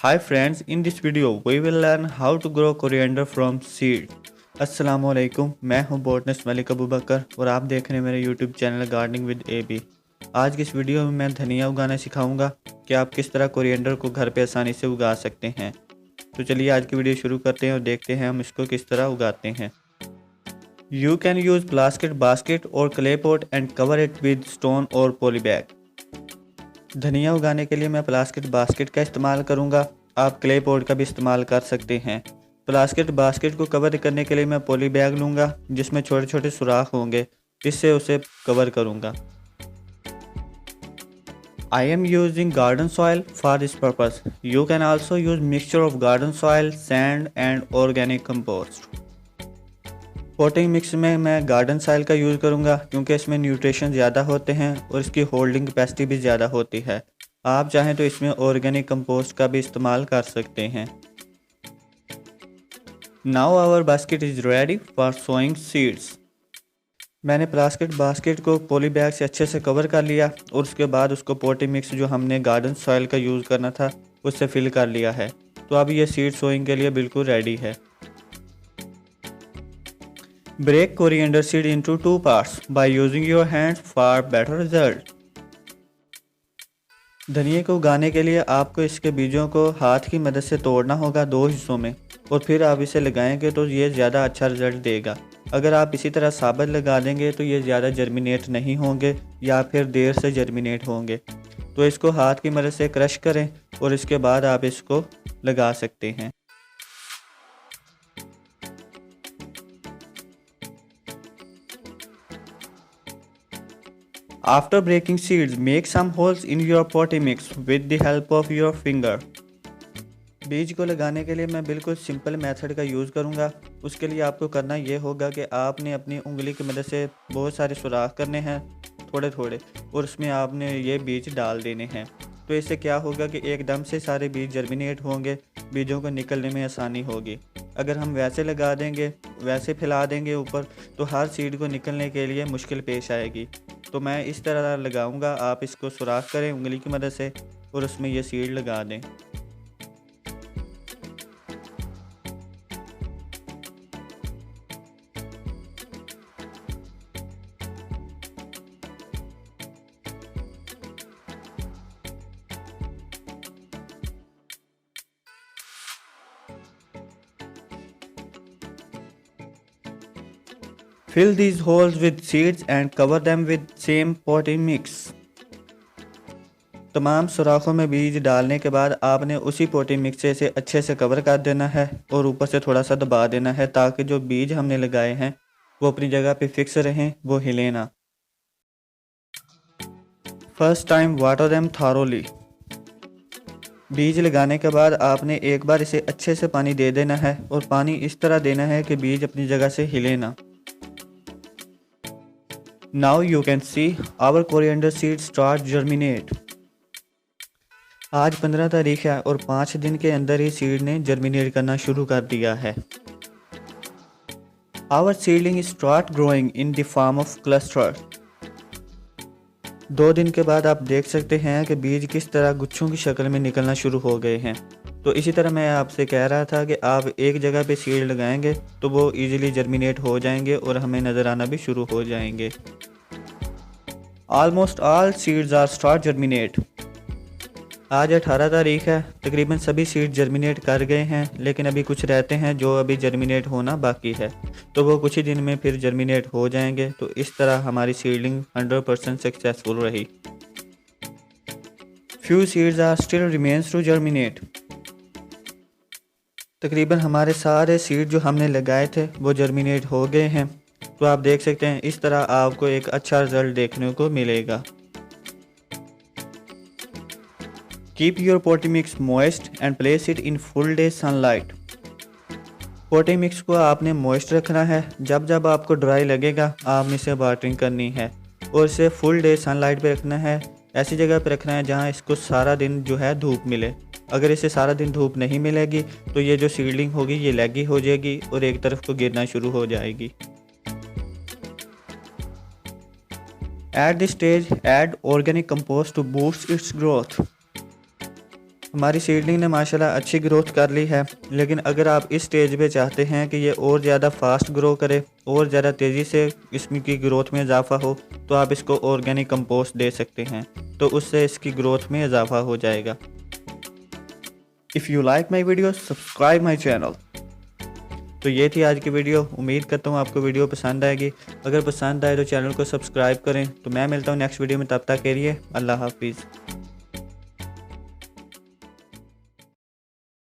Hi friends, in this video we will learn how to grow coriander from seed. अस्सलामुअलैकुम, मैं हूं botanist Malik Abu बकर और आप देख रहे हैं मेरे YouTube channel gardening with AB। आज की इस वीडियो में मैं धनिया उगाना सिखाऊंगा कि आप किस तरह कोरिएंडर को घर पे आसानी से उगा सकते हैं। तो चलिए आज की वीडियो शुरू करते हैं और देखते हैं हम इसको किस तरह उगाते हैं। You can use plastic basket or clay pot and cover it with stone or poly bag. धनिया उगाने के लिए मैं प्लास्टिक बास्केट का इस्तेमाल करूंगा। आप क्ले पॉट का भी इस्तेमाल कर सकते हैं। प्लास्टिक बास्केट को कवर करने के लिए मैं पॉली बैग लूंगा जिसमें छोटे छोटे सुराख होंगे, इससे उसे कवर करूंगा। I am using garden soil for this purpose. You can also use mixture of garden soil, sand and organic compost. Ponting mix में मैं गार्डन सॉइल का यूज़ करूंगा क्योंकि इसमें न्यूट्रिशन ज़्यादा होते हैं और इसकी होल्डिंग कैपेसिटी भी ज़्यादा होती है। आप चाहें तो इसमें ऑर्गेनिक कंपोस्ट का भी इस्तेमाल कर सकते हैं। Now our basket is ready for sowing seeds. मैंने प्लास्टिक बास्केट को पॉली बैग से अच्छे से कवर कर लिया और उसके बाद उसको पोटिंग मिक्स जो हमने गार्डन सॉइल का यूज़ करना था उससे फिल कर लिया है। तो अब ये सीड सोइंग के लिए बिल्कुल रेडी है। Break coriander seed into two parts by using your hands for better result. धनिया को उगाने के लिए आपको इसके बीजों को हाथ की मदद से तोड़ना होगा दो हिस्सों में और फिर आप इसे लगाएंगे तो ये ज़्यादा अच्छा रिजल्ट देगा। अगर आप इसी तरह साबित लगा देंगे तो ये ज़्यादा जर्मिनेट नहीं होंगे या फिर देर से जर्मिनेट होंगे। तो इसको हाथ की मदद से क्रश करें और इसके बाद आप इसको लगा सकते हैं। After breaking seeds, make some holes in your potting mix with the help of your finger. बीज को लगाने के लिए मैं बिल्कुल सिंपल मेथड का यूज़ करूँगा। उसके लिए आपको करना ये होगा कि आपने अपनी उंगली की मदद से बहुत सारे सुराख करने हैं थोड़े थोड़े और उसमें आपने ये बीज डाल देने हैं। तो इससे क्या होगा कि एकदम से सारे बीज जर्मिनेट होंगे, बीजों को निकलने में आसानी होगी। अगर हम वैसे लगा देंगे, वैसे फैला देंगे ऊपर, तो हर सीड को निकलने के लिए मुश्किल पेश आएगी। तो मैं इस तरह लगाऊंगा, आप इसको सुराख करें उंगली की मदद से और उसमें ये सीड लगा दें। Fill these holes with seeds and cover them with same potting mix. तमाम सुराखों में बीज डालने के बाद आपने उसी पोटिंग मिक्स से इसे अच्छे से कवर कर देना है और ऊपर से थोड़ा सा दबा देना है ताकि जो बीज हमने लगाए हैं वो अपनी जगह पे फिक्स रहें, वो हिले ना। First time water them thoroughly. बीज लगाने के बाद आपने एक बार इसे अच्छे से पानी दे देना है और पानी इस तरह देना है कि बीज अपनी जगह से हिले ना। Now you can see our coriander seeds start germinate. आज 15 तारीख है और 5 दिन के अंदर ही सीड ने जर्मिनेट करना शुरू कर दिया है। Our seedling start growing in the form of cluster. 2 दिन के बाद आप देख सकते हैं कि बीज किस तरह गुच्छों की शक्ल में निकलना शुरू हो गए हैं। तो इसी तरह मैं आपसे कह रहा था कि आप एक जगह पे सीड लगाएंगे तो वो इजीली जर्मिनेट हो जाएंगे और हमें नज़र आना भी शुरू हो जाएंगे। Almost all seeds are start germinate. आज 18 तारीख है, तकरीबन सभी सीड जर्मिनेट कर गए हैं, लेकिन अभी कुछ रहते हैं जो अभी जर्मिनेट होना बाकी है, तो वो कुछ ही दिन में फिर जर्मिनेट हो जाएंगे। तो इस तरह हमारी सीडलिंग 100% सक्सेसफुल रही। Few seeds are still remains to germinate. तकरीबन हमारे सारे सीड जो हमने लगाए थे वो जर्मिनेट हो गए हैं। तो आप देख सकते हैं इस तरह आपको एक अच्छा रिजल्ट देखने को मिलेगा। Keep your potting mix moist and place it in full day sunlight. Ponting mix को आपने मॉइस्ट रखना है। जब जब आपको ड्राई लगेगा आपने इसे वाटरिंग करनी है और इसे फुल डे सनलाइट पे रखना है। ऐसी जगह पे रखना है जहाँ इसको सारा दिन जो है धूप मिले। अगर इसे सारा दिन धूप नहीं मिलेगी तो ये जो सीडलिंग होगी ये लैगी हो जाएगी और एक तरफ को गिरना शुरू हो जाएगी। At this stage, add organic compost to boost its growth. हमारी सीडलिंग ने माशाल्लाह अच्छी ग्रोथ कर ली है, लेकिन अगर आप इस स्टेज पे चाहते हैं कि ये और ज़्यादा फास्ट ग्रो करे और ज़्यादा तेज़ी से इसकी ग्रोथ में इजाफा हो, तो आप इसको ऑर्गेनिक कंपोस्ट दे सकते हैं, तो उससे इसकी ग्रोथ में इजाफा हो जाएगा। If you like my video subscribe my channel. तो ये थी आज की वीडियो। उम्मीद करता हूँ आपको वीडियो पसंद आएगी। अगर पसंद आए तो चैनल को सब्सक्राइब करें। तो मैं मिलता हूँ नेक्स्ट वीडियो में, तब तक के लिए अल्लाह हाफिज़।